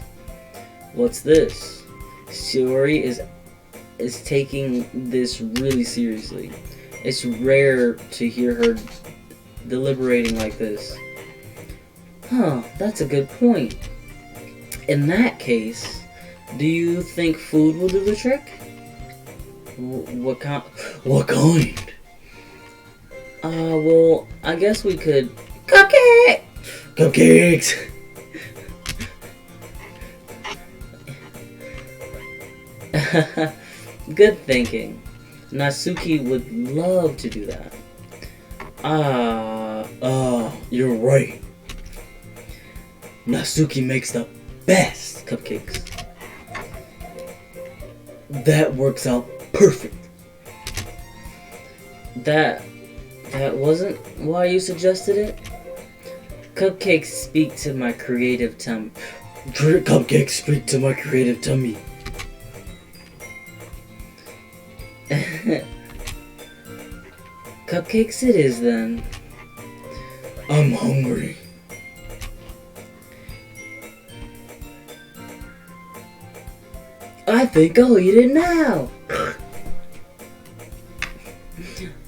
What's this? Sayori is taking this really seriously. It's rare to hear her deliberating like this. Huh, that's a good point. In that case, do you think food will do the trick? What kind? Well, I guess we could... Cupcakes! Good thinking. Natsuki would love to do that. You're right. Natsuki makes the best cupcakes. That works out perfect. That wasn't why you suggested it? Cupcakes speak to my creative tummy. Cupcakes speak to my creative tummy. Cupcakes it is then. I'm hungry. I think I'll eat it now.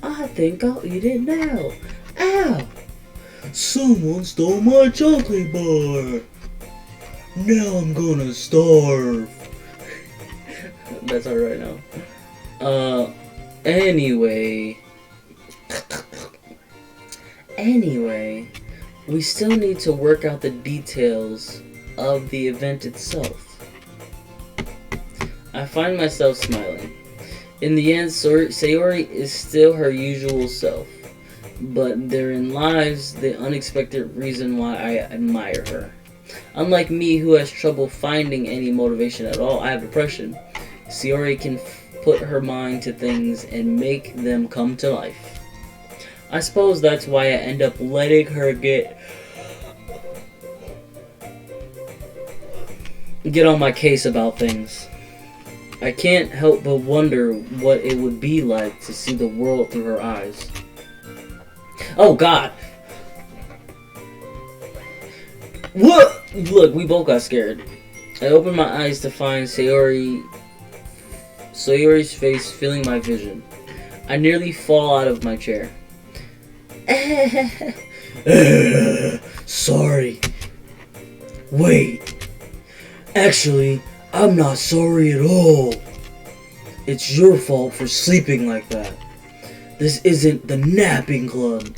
I think I'll eat it now. Ow! Someone stole my chocolate bar. Now I'm gonna starve. That's alright now. Anyway, we still need to work out the details of the event itself. I find myself smiling. In the end, Sayori is still her usual self, but therein lies the unexpected reason why I admire her. Unlike me, who has trouble finding any motivation at all, I have depression. Sayori can put her mind to things and make them come to life. I suppose that's why I end up letting her get on my case about things. I can't help but wonder what it would be like to see the world through her eyes. Oh God! What? Look, we both got scared. I opened my eyes to find Sayori's face filling my vision. I nearly fall out of my chair. Sorry. Wait. Actually, I'm not sorry at all. It's your fault for sleeping like that. This isn't the napping club.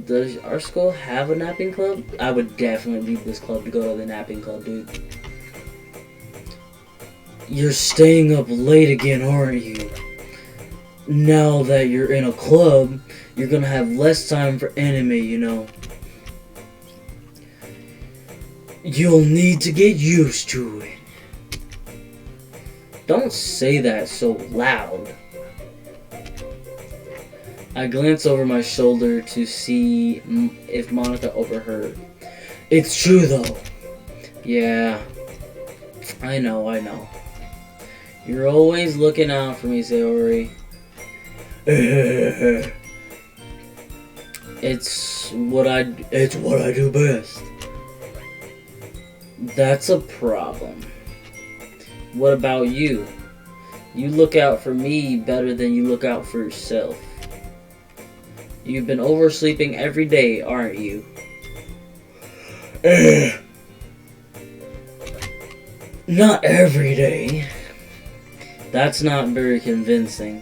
Does our school have a napping club? I would definitely leave this club to go to the napping club, dude. You're staying up late again, aren't you? Now that you're in a club, you're gonna have less time for anime, you know. You'll need to get used to it. Don't say that so loud. I glance over my shoulder to see if Monica overheard. It's true though. Yeah, I know. You're always looking out for me, Sayori. It's what I do best. That's a problem. What about you? You look out for me better than you look out for yourself. You've been oversleeping every day, aren't you? Not every day. That's not very convincing.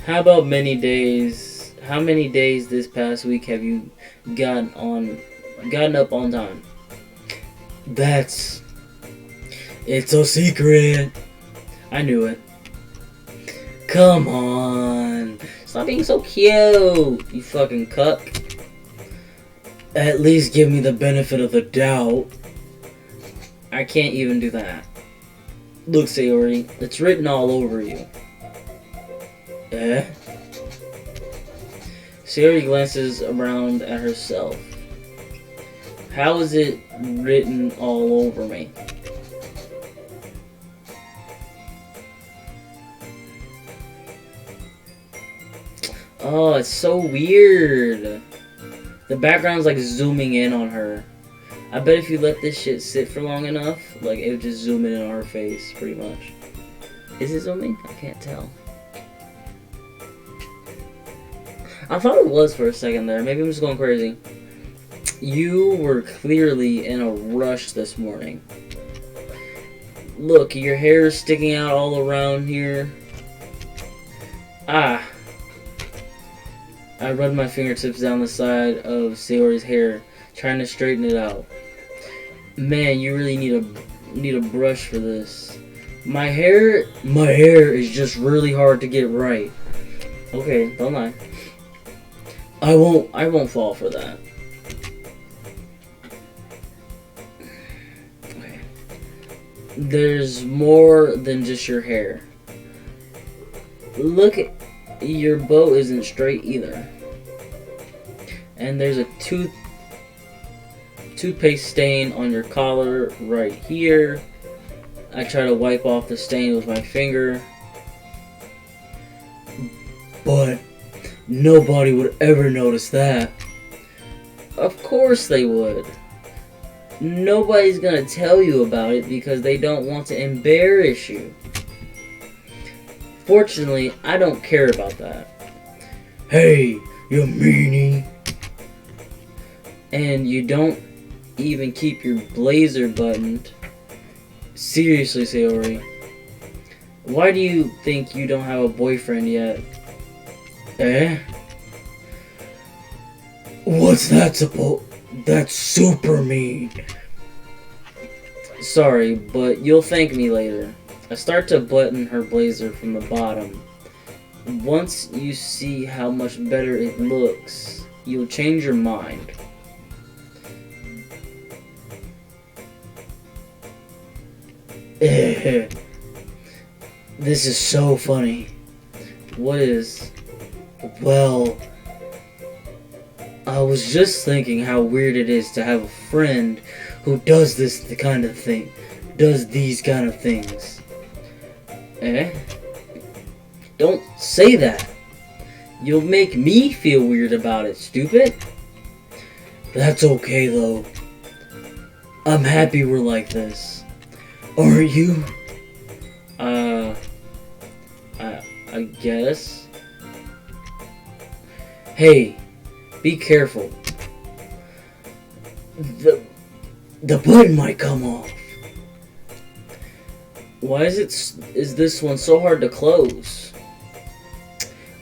How about many days? How many days this past week have you gotten up on time? It's a secret. I knew it. Come on. Stop being so cute, you fucking cuck. At least give me the benefit of the doubt. I can't even do that. Look, Sayori, it's written all over you. Eh? Sayori glances around at herself. How is it written all over me? Oh, it's so weird. The background's like zooming in on her. I bet if you let this shit sit for long enough, like it would just zoom in on her face, pretty much. Is it zooming? I can't tell. I thought it was for a second there. Maybe I'm just going crazy. You were clearly in a rush this morning. Look, your hair is sticking out all around here. Ah. I run my fingertips down the side of Sayori's hair, trying to straighten it out. Man, you really need a brush for this. My hair is just really hard to get right. Okay, don't lie. I won't fall for that. Okay. There's more than just your hair. Look, your bow isn't straight either. And there's a toothpaste stain on your collar right here. I try to wipe off the stain with my finger. But nobody would ever notice that. Of course they would. Nobody's gonna tell you about it because they don't want to embarrass you. Fortunately, I don't care about that. Hey, you meanie. And you don't even keep your blazer buttoned. Seriously, Sayori. Why do you think you don't have a boyfriend yet? Eh? What's that supposed? That's super mean. Sorry, but you'll thank me later. I start to button her blazer from the bottom. Once you see how much better it looks, you'll change your mind. This is so funny. What is? Well, I was just thinking how weird it is to have a friend who does these kind of things. Eh? Don't say that. You'll make me feel weird about it, stupid. That's okay though. I'm happy we're like this. Aren't you? I guess. Hey, be careful. The button might come off. Why is this one so hard to close?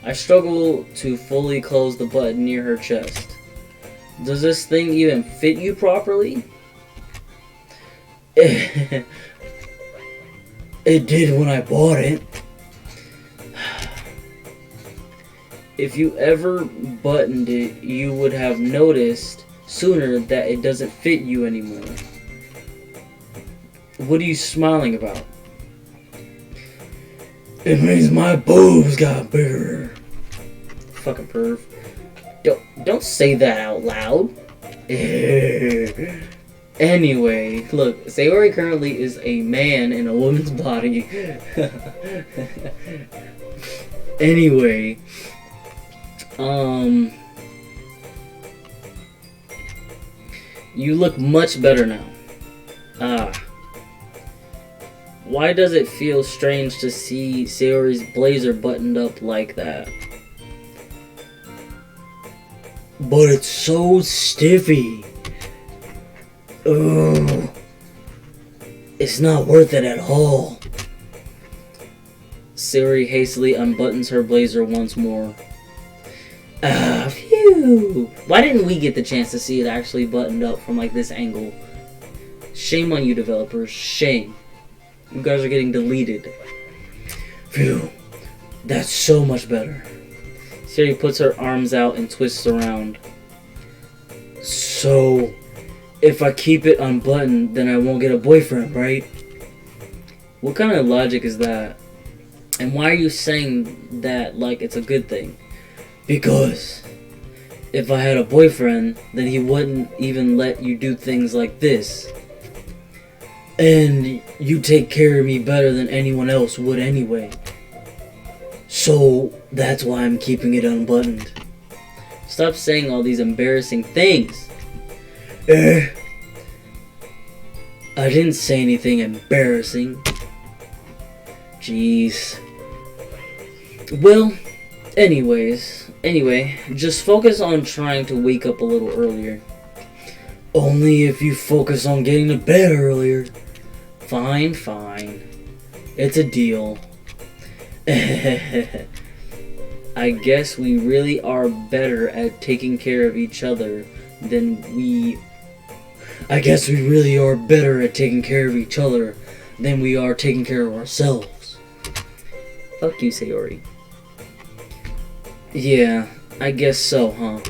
I struggle to fully close the button near her chest. Does this thing even fit you properly? It did when I bought it. If you ever buttoned it, you would have noticed sooner that it doesn't fit you anymore. What are you smiling about? It means my boobs got bigger. Fucking perv. Don't say that out loud. Anyway, look, Sayori currently is a man in a woman's body. Anyway, you look much better now. Why does it feel strange to see Sayori's blazer buttoned up like that? But it's so stiffy. Ugh. It's not worth it at all. Sayori hastily unbuttons her blazer once more. Phew! Why didn't we get the chance to see it actually buttoned up from like this angle? Shame on you developers, shame. You guys are getting deleted. Phew. That's so much better. Sayori puts her arms out and twists around. So, if I keep it unbuttoned, then I won't get a boyfriend, right? What kind of logic is that? And why are you saying that like it's a good thing? Because if I had a boyfriend, then he wouldn't even let you do things like this. And you take care of me better than anyone else would anyway. So that's why I'm keeping it unbuttoned. Stop saying all these embarrassing things. I didn't say anything embarrassing. Jeez. Well, anyway, just focus on trying to wake up a little earlier. Only if you focus on getting to bed earlier. Fine. It's a deal. I guess we really are better at taking care of each other than we are taking care of ourselves. Fuck you, Sayori. Yeah, I guess so, huh?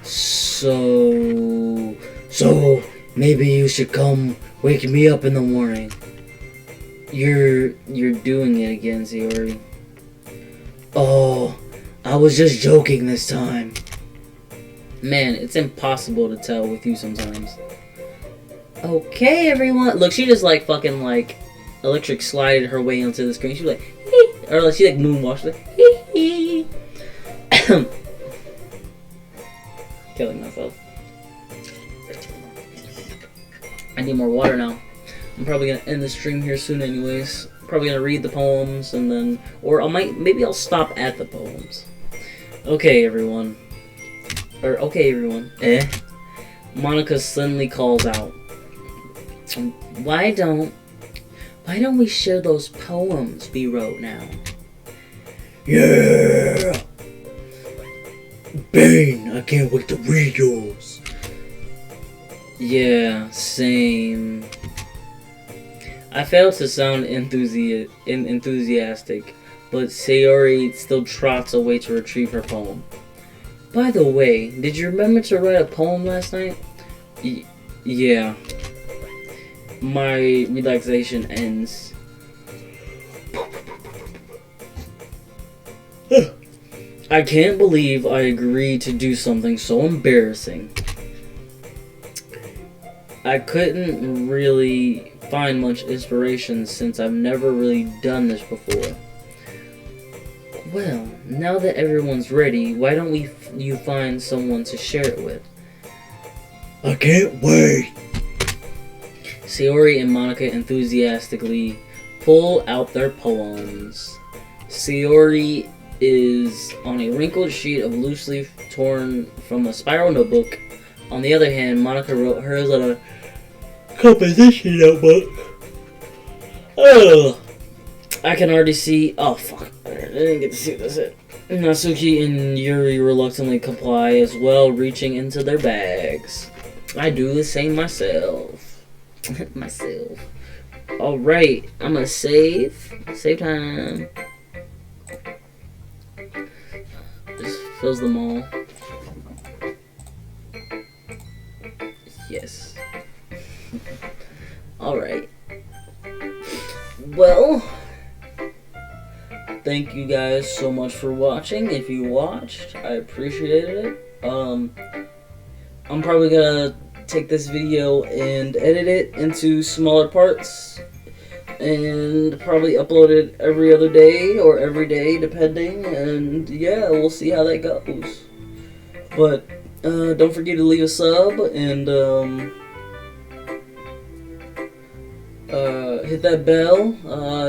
So maybe you should come wake me up in the morning. You're doing it again, Sayori. Oh, I was just joking this time. Man, it's impossible to tell with you sometimes. Okay, everyone. Look, she just like fucking like electric slided her way onto the screen. She was like, hee. Or like she like moonwalked, like, hee. Killing myself. I need more water now. I'm probably gonna end the stream here soon, anyways. Probably gonna read the poems and then, or maybe I'll stop at the poems. Okay, everyone. Monica suddenly calls out, Why don't we share those poems we wrote now? Yeah! Bane, I can't wait to read yours. Yeah, same. I failed to sound enthusiastic, but Sayori still trots away to retrieve her poem. By the way, did you remember to write a poem last night? Yeah. My relaxation ends. I can't believe I agreed to do something so embarrassing. I couldn't really find much inspiration since I've never really done this before. Well, now that everyone's ready, why don't you find someone to share it with? I can't wait! Sayori and Monica enthusiastically pull out their poems. Sayori is on a wrinkled sheet of loose leaf torn from a spiral notebook. On the other hand, Monica wrote hers on a composition notebook. Oh, I can already see. Oh fuck! I didn't get to see this. Natsuki and Yuri reluctantly comply as well, reaching into their bags. I do the same myself. Alright, I'm gonna save. Save time. Just fills them all. Yes. Alright. Well, thank you guys so much for watching. If you watched, I appreciated it. I'm probably gonna take this video and edit it into smaller parts and probably upload it every other day or every day depending, and yeah, we'll see how that goes. But don't forget to leave a sub and hit that bell,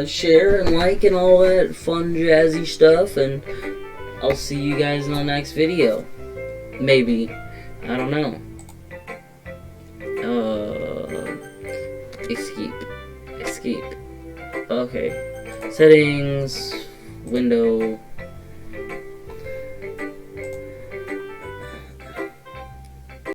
share and like and all that fun jazzy stuff, and I'll see you guys in the next video. Maybe. I don't know. Escape. Okay. Settings. Window.